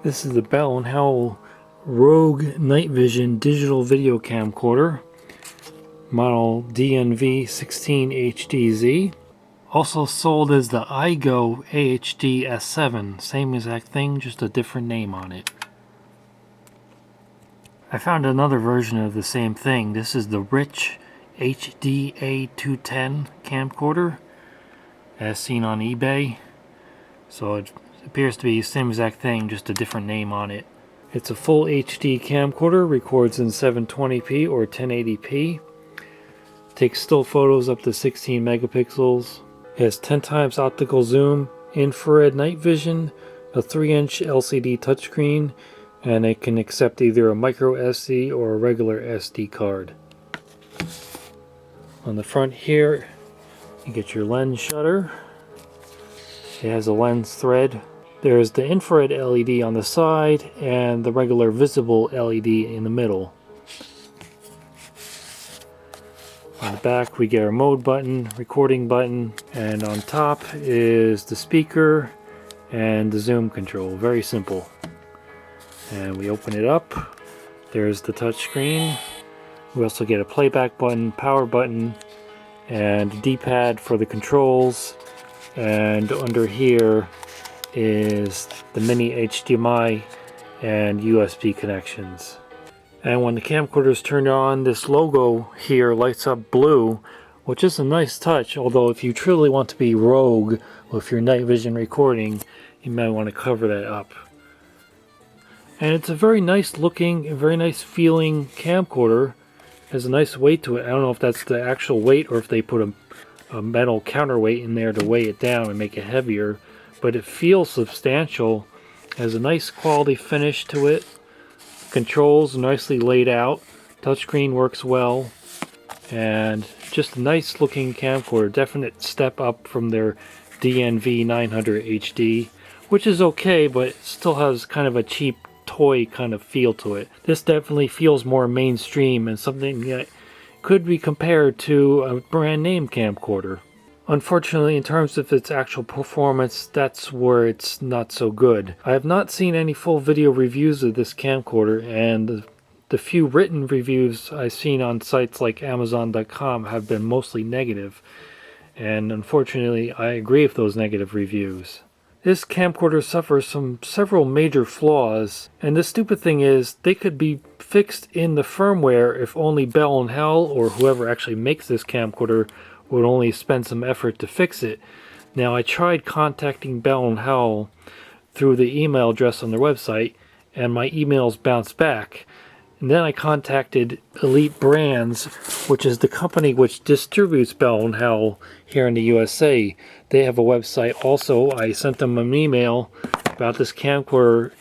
This is the Bell Howell Rogue Night Vision digital video camcorder, model DNV16HDZ. Also sold as the Aigo AHD-S7, same exact thing, just a different name on it. I found another version of the same thing. This is the Rich HDA210 camcorder, as seen on eBay. So it appears to be the same exact thing, just a different name on it. It's a full HD camcorder, records in 720p or 1080p. Takes still photos up to 16 megapixels. It has 10 times optical zoom, infrared night vision, a 3-inch LCD touchscreen, and it can accept either a micro SD or a regular SD card. On the front here, you get your lens shutter. It has a lens thread. There's the infrared LED on the side and the regular visible LED in the middle. On the back we get our mode button, recording button, and on top is the speaker and the zoom control. Very simple. And we open it up. There's the touch screen. We also get a playback button, power button, and D-pad for the controls. And under here is the mini HDMI and USB connections. And when the camcorder is turned on, this logo here lights up blue, which is a nice touch, although if you truly want to be rogue with your night vision recording, you might want to cover that up. And it's a very nice looking, very nice feeling camcorder. It has a nice weight to it. I don't know if that's the actual weight or if they put a metal counterweight in there to weigh it down and make it heavier, but it feels substantial. It has a nice quality finish to it. Controls nicely laid out. Touchscreen works well, and just a nice looking camcorder. Definite step up from their DNV900 HD, which is okay, but it still has kind of a cheap toy kind of feel to it. This definitely feels more mainstream and something that could be compared to a brand name camcorder. Unfortunately, in terms of its actual performance, that's where it's not so good. I have not seen any full video reviews of this camcorder, and the few written reviews I've seen on sites like Amazon.com have been mostly negative. And unfortunately, I agree with those negative reviews. This camcorder suffers from several major flaws, and the stupid thing is they could be fixed in the firmware if only Bell & Howell or whoever actually makes this camcorder would only spend some effort to fix it. Now, I tried contacting Bell & Howell through the email address on their website, and my emails bounced back. And then I contacted Elite Brands, which is the company which distributes Bell & Howell here in the USA. They have a website also. I sent them an email about this camcorder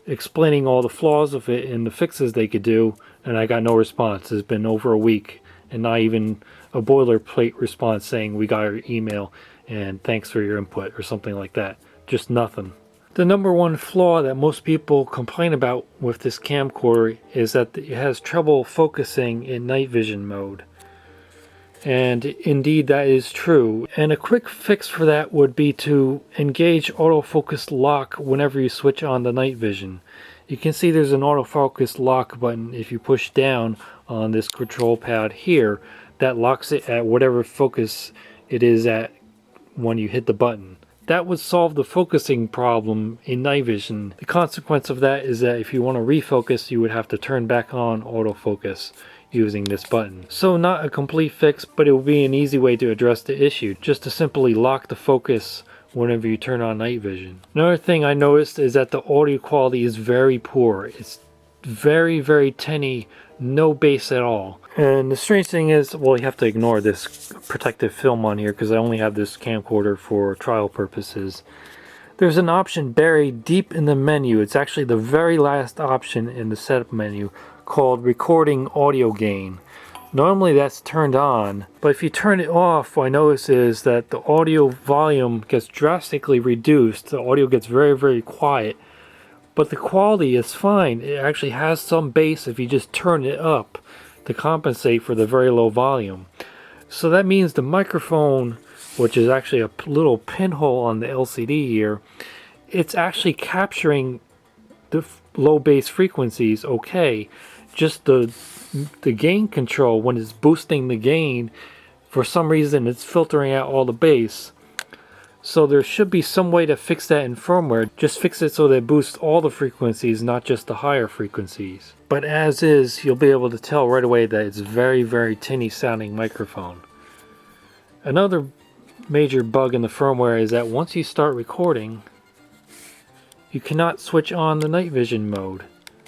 explaining all the flaws of it and the fixes they could do, and I got no response. It's been over a week, and not even a boilerplate response saying we got your email and thanks for your input or something like that. Just nothing. The number one flaw that most people complain about with this camcorder is that it has trouble focusing in night vision mode. And indeed that is true. And a quick fix for that would be to engage autofocus lock whenever you switch on the night vision. You can see there's an autofocus lock button. If you push down on this control pad here, that locks it at whatever focus it is at when you hit the button. That would solve the focusing problem in night vision. The consequence of that is that if you want to refocus, you would have to turn back on autofocus using this button. So not a complete fix, but it will be an easy way to address the issue, just to simply lock the focus whenever you turn on night vision. Another thing I noticed is that the audio quality is very poor. It's very, very tinny, no bass at all. And the strange thing is, well, you have to ignore this protective film on here because I only have this camcorder for trial purposes. There's an option buried deep in the menu. It's actually the very last option in the setup menu called recording audio gain. Normally that's turned on, but if you turn it off, what I notice is that the audio volume gets drastically reduced. The audio gets very, very quiet, but the quality is fine. It actually has some bass if you just turn it up to compensate for the very low volume. So that means the microphone, which is actually a little pinhole on the LCD here, it's actually capturing the low bass frequencies okay. Just the gain control, when it's boosting the gain, for some reason it's filtering out all the bass. So there should be some way to fix that in firmware. Just fix it so that it boosts all the frequencies, not just the higher frequencies. But as is, you'll be able to tell right away that it's very, very tinny sounding microphone. Another major bug in the firmware is that once you start recording, you cannot switch on the night vision mode.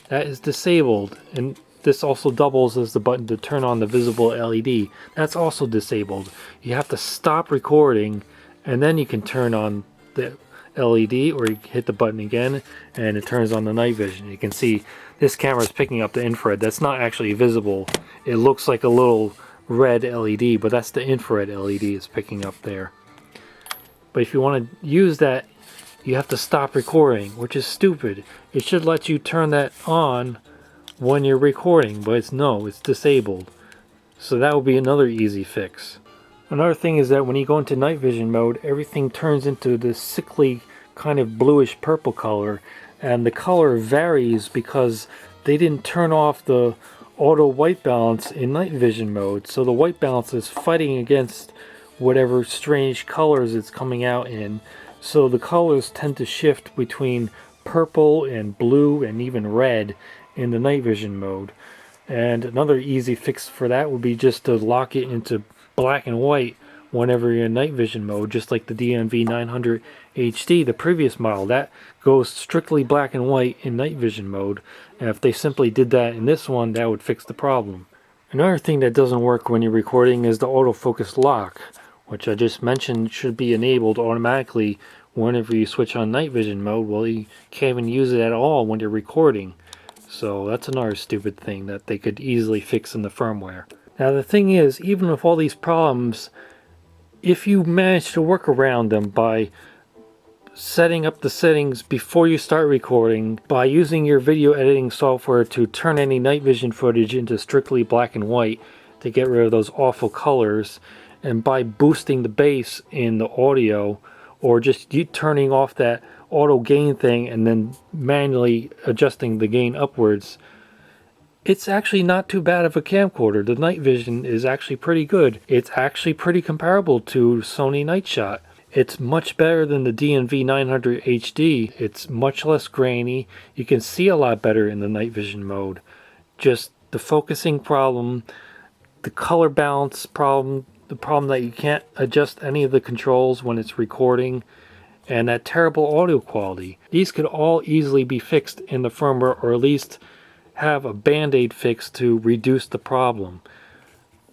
That is disabled, and this also doubles as the button to turn on the visible LED. That's also disabled. You have to stop recording and then you can turn on the LED, or you hit the button again and it turns on the night vision. You can see this camera is picking up the infrared. That's not actually visible. It looks like a little red LED, but that's the infrared LED it's picking up there. But if you want to use that, you have to stop recording, which is stupid. It should let you turn that on when you're recording, but it's disabled. So that would be another easy fix. Another thing is that when you go into night vision mode, everything turns into this sickly kind of bluish purple color, and the color varies because they didn't turn off the auto white balance in night vision mode. So the white balance is fighting against whatever strange colors it's coming out in. So the colors tend to shift between purple and blue and even red in the night vision mode. And another easy fix for that would be just to lock it into black and white whenever you're in night vision mode, just like the DNV16HDZ, the previous model. That goes strictly black and white in night vision mode, and if they simply did that in this one, that would fix the problem. Another thing that doesn't work when you're recording is the autofocus lock, which I just mentioned should be enabled automatically whenever you switch on night vision mode. Well, you can't even use it at all when you're recording. So that's another stupid thing that they could easily fix in the firmware. Now the thing is, even with all these problems, if you manage to work around them by setting up the settings before you start recording, by using your video editing software to turn any night vision footage into strictly black and white to get rid of those awful colors, and by boosting the bass in the audio, or just you turning off that auto gain thing and then manually adjusting the gain upwards, it's actually not too bad of a camcorder. The night vision is actually pretty good. It's actually pretty comparable to Sony Night Shot. It's much better than the DNV900HD. It's much less grainy. You can see a lot better in the night vision mode. Just the focusing problem, the color balance problem, the problem that you can't adjust any of the controls when it's recording, and that terrible audio quality. These could all easily be fixed in the firmware, or at least have a band-aid fix to reduce the problem.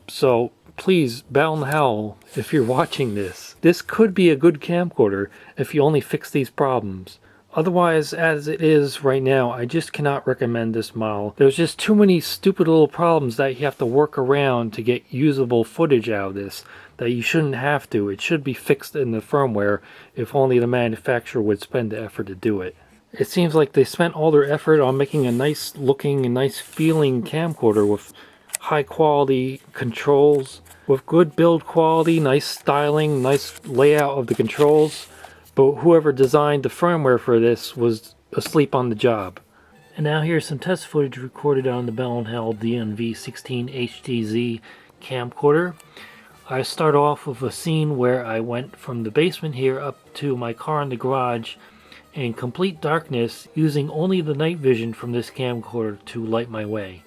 So please, Bell Howell, if you're watching this could be a good camcorder if you only fix these problems. Otherwise, as it is right now, I just cannot recommend this model. There's just too many stupid little problems that you have to work around to get usable footage out of this that you shouldn't have to. It should be fixed in the firmware if only the manufacturer would spend the effort to do it. It seems like they spent all their effort on making a nice looking and nice feeling camcorder with high quality controls, with good build quality, nice styling, nice layout of the controls, but whoever designed the firmware for this was asleep on the job. And now here's some test footage recorded on the Bell Howell DNV16HDZ camcorder. I start off with a scene where I went from the basement here up to my car in the garage in complete darkness, using only the night vision from this camcorder to light my way.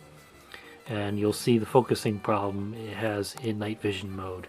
And you'll see the focusing problem it has in night vision mode.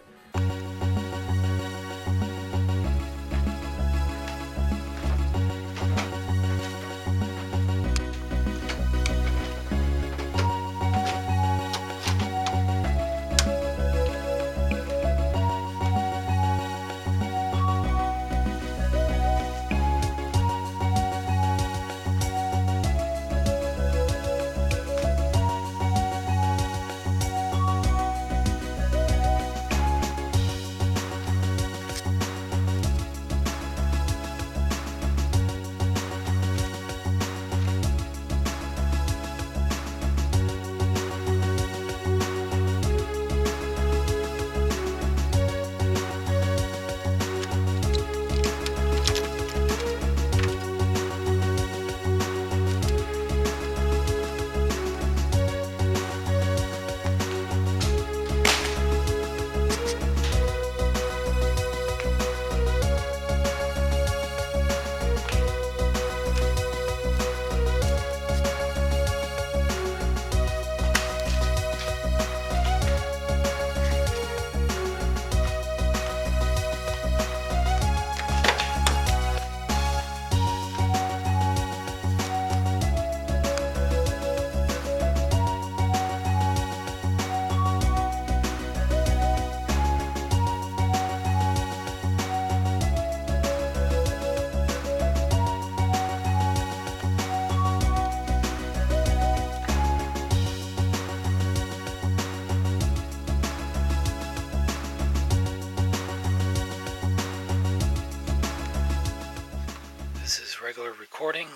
recording.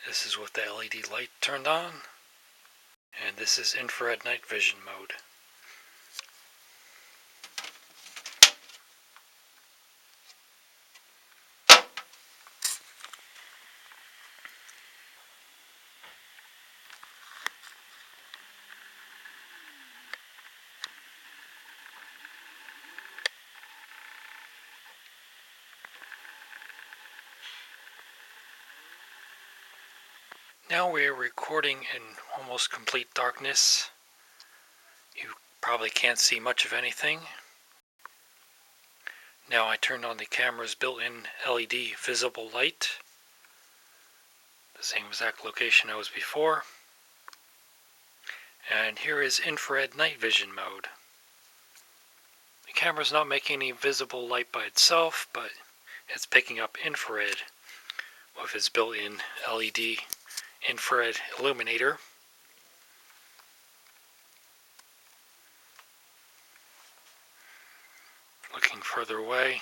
This is with the LED light turned on, and this is infrared night vision mode. Now we are recording in almost complete darkness. You probably can't see much of anything. Now I turned on the camera's built-in LED visible light. The same exact location I was before. And here is infrared night vision mode. The camera's not making any visible light by itself, but it's picking up infrared with its built-in LED infrared illuminator. Looking further away,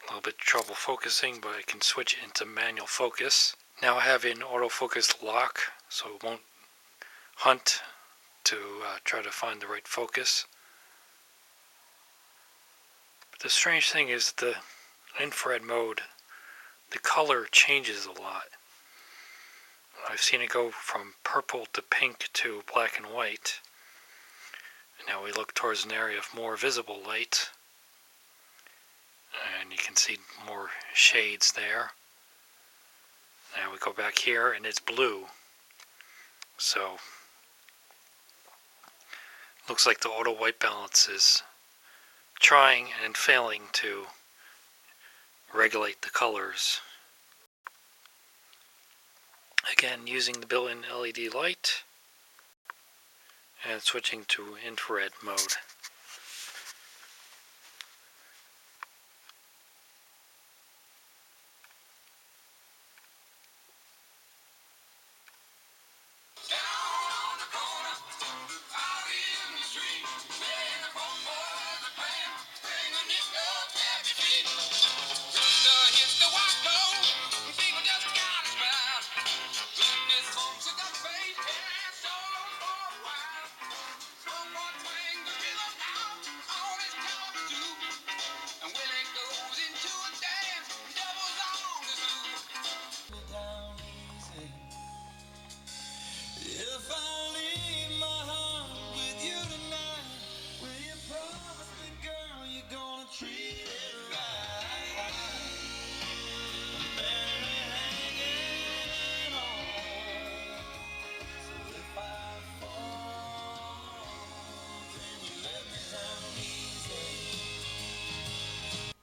a little bit trouble focusing, but I can switch it into manual focus. Now I have an autofocus lock, so it won't hunt to try to find the right focus. But the strange thing is the infrared mode, the color changes a lot. I've seen it go from purple to pink to black and white. Now we look towards an area of more visible light, and you can see more shades there. Now we go back here and it's blue. So looks like the auto white balance is trying and failing to regulate the colors. Again, using the built-in LED light and switching to infrared mode.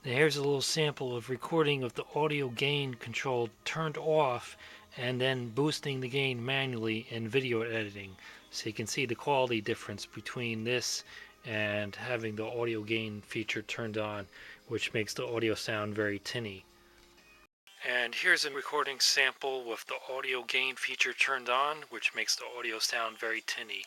Here's a little sample of recording of the audio gain control turned off and then boosting the gain manually in video editing. So you can see the quality difference between this and having the audio gain feature turned on, which makes the audio sound very tinny. And here's a recording sample with the audio gain feature turned on, which makes the audio sound very tinny.